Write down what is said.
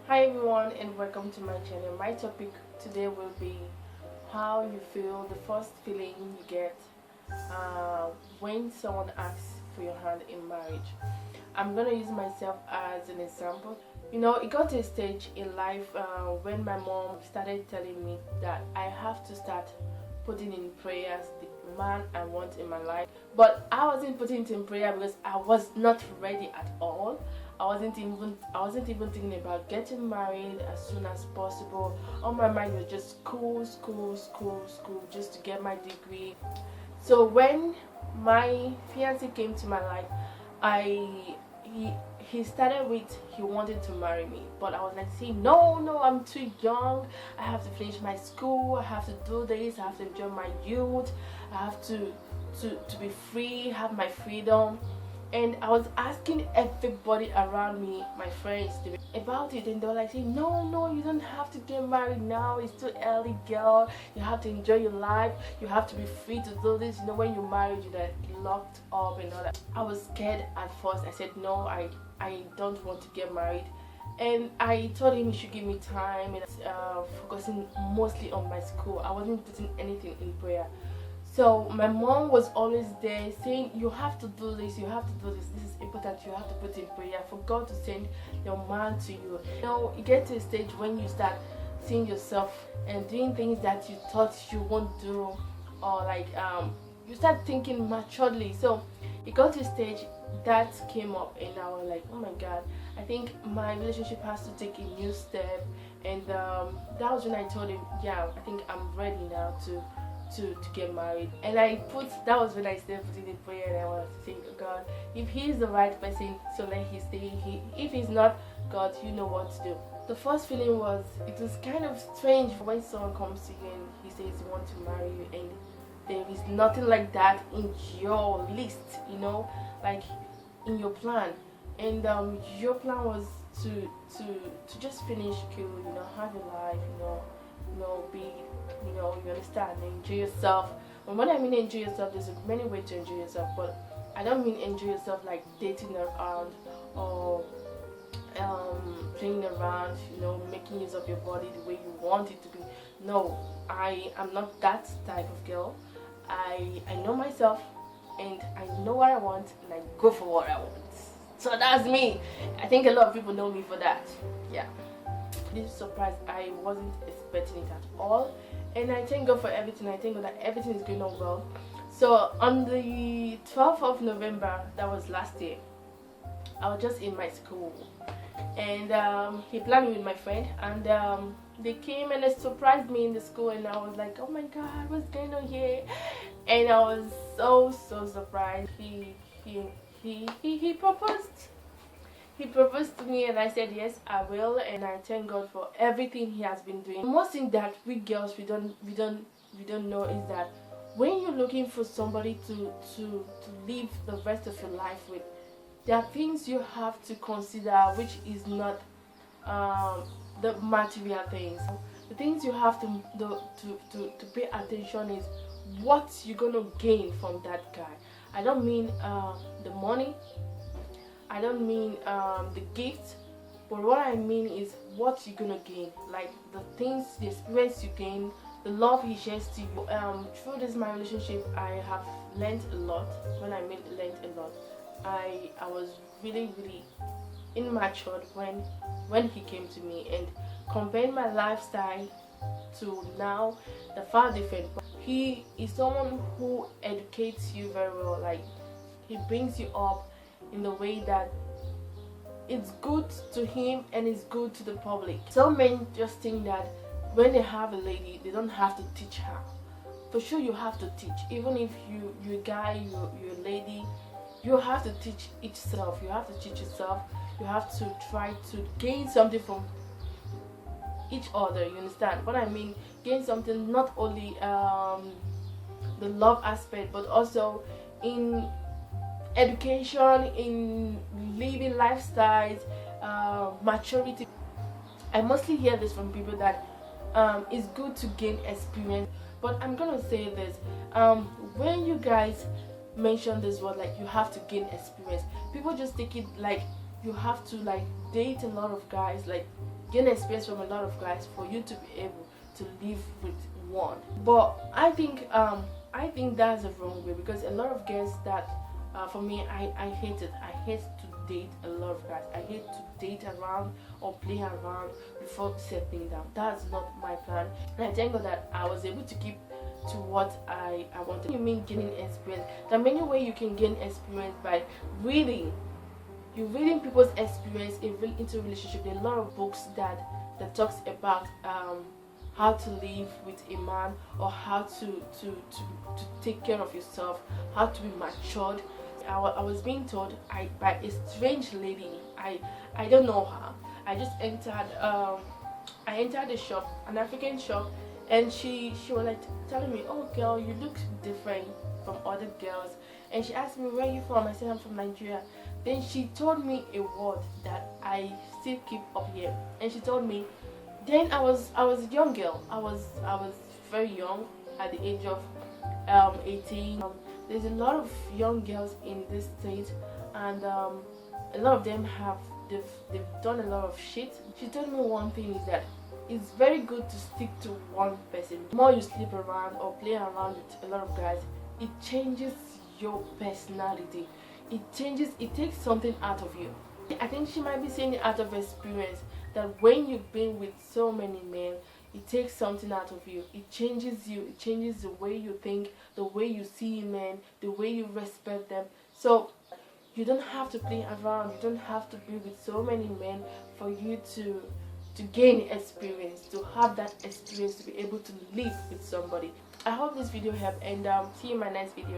Hi everyone and welcome to my channel. My topic today will be how you feel, the first feeling you get when someone asks for your hand in marriage. I'm gonna use myself as an example. It got to a stage in life when my mom started telling me that I have to start putting in prayers the man I want in my life. But I wasn't putting it in prayer because I was not ready at all. I wasn't even thinking about getting married as soon as possible. On my mind was just school, just to get my degree. So when my fiance came to my life, I he he started with he wanted to marry me, but I was like saying no, I'm too young. I have to finish my school. I have to do this. I have to enjoy my youth. I have to be free, have my freedom. And I was asking everybody around me, my friends, about it, and they were like saying, no, you don't have to get married now. It's too early, girl. You have to enjoy your life. You have to be free to do this. When you're married, you're like locked up and all that. I was scared at first. I said no, I don't want to get married. And I told him he should give me time and focusing mostly on my school. I wasn't putting anything in prayer. So my mom was always there saying, you have to do this, you have to do this, this is important, you have to put in prayer for God to send your man to you. You get to a stage when you start seeing yourself and doing things that you thought you won't do, or like you start thinking maturely. So it got to a stage that came up and I was like, oh my god, I think my relationship has to take a new step. And that was when I told him, yeah, I think I'm ready now to get married. And that was when I started putting in prayer, and I was saying, oh God, if he's the right person, so let he stay. If he's not, God, you know what to do. The first feeling was, it was kind of strange when someone comes to you and he says he wants to marry you, and there is nothing like that in your list, like in your plan. And your plan was to just finish school, have your life, be, you understand, enjoy yourself. And when I mean enjoy yourself, there's many ways to enjoy yourself, but I don't mean enjoy yourself like dating around or playing around, making use of your body the way you want it to be. No, I am not that type of girl. I know myself, and I know what I want, and I go for what I want. So that's me. I think a lot of people know me for that. Yeah. This surprise, I wasn't expecting it at all, and I thank God for everything. I thank God that everything is going on well. So on the 12th of November, that was last year, I was just in my school, and he planned with my friend, and they came and they surprised me in the school, and I was like, oh my god, what's going on here? And I was so surprised. He proposed. He proposed to me, and I said yes, I will, and I thank God for everything he has been doing. Most thing that we girls we don't know is that when you're looking for somebody to live the rest of your life with, there are things you have to consider, which is not the material things. The things you have to pay attention is what you're gonna gain from that guy. I don't mean the money, I don't mean the gift, but what I mean is what you're gonna gain, like the things, the experience you gain, the love he shares to you. Through this my relationship, I have learned a lot. When I mean learned a lot, I was really immature when he came to me, and comparing my lifestyle to now, the far different. He is someone who educates you very well, like he brings you up in the way that it's good to him and it's good to the public. Some men just think that when they have a lady, they don't have to teach her. For sure you have to teach. Even if you're a guy, you're a lady, you have to teach yourself. You have to teach yourself. You have to try to gain something from each other. You understand what I mean? Gain something, not only the love aspect, but also in education, in living lifestyles, maturity. I mostly hear this from people that it's good to gain experience, but I'm gonna say this, when you guys mention this word, like you have to gain experience, people just take it like you have to like date a lot of guys, like gain experience from a lot of guys for you to be able to live with one. But I think that's the wrong way, because a lot of girls that for me, I hate it. I hate to date a lot of guys. I hate to date around or play around before settling down. That's not my plan. And I thank God that I was able to keep to what I wanted. You mean gaining experience? There are many ways you can gain experience by reading. You're reading people's experience into relationship. There are a lot of books that talks about how to live with a man, or how to take care of yourself, how to be matured. I was being told by a strange lady. I don't know her. I just entered I entered the shop, an African shop, and she was like telling me, "Oh girl, you look different from other girls." And she asked me, "Where are you from?" I said, "I'm from Nigeria." Then she told me a word that I still keep up here. And she told me, then I was a young girl. I was very young at the age of 18. There's a lot of young girls in this state, and a lot of them they've done a lot of shit. She told me one thing is that it's very good to stick to one person. The more you sleep around or play around with a lot of guys, it changes your personality. It takes something out of you. I think she might be saying it out of experience, that when you've been with so many men, it takes something out of you. It changes you. It changes the way you think, the way you see men, the way you respect them. So you don't have to play around. You don't have to be with so many men for you to gain experience, to have that experience, to be able to live with somebody. I hope this video helped, and see you in my next video.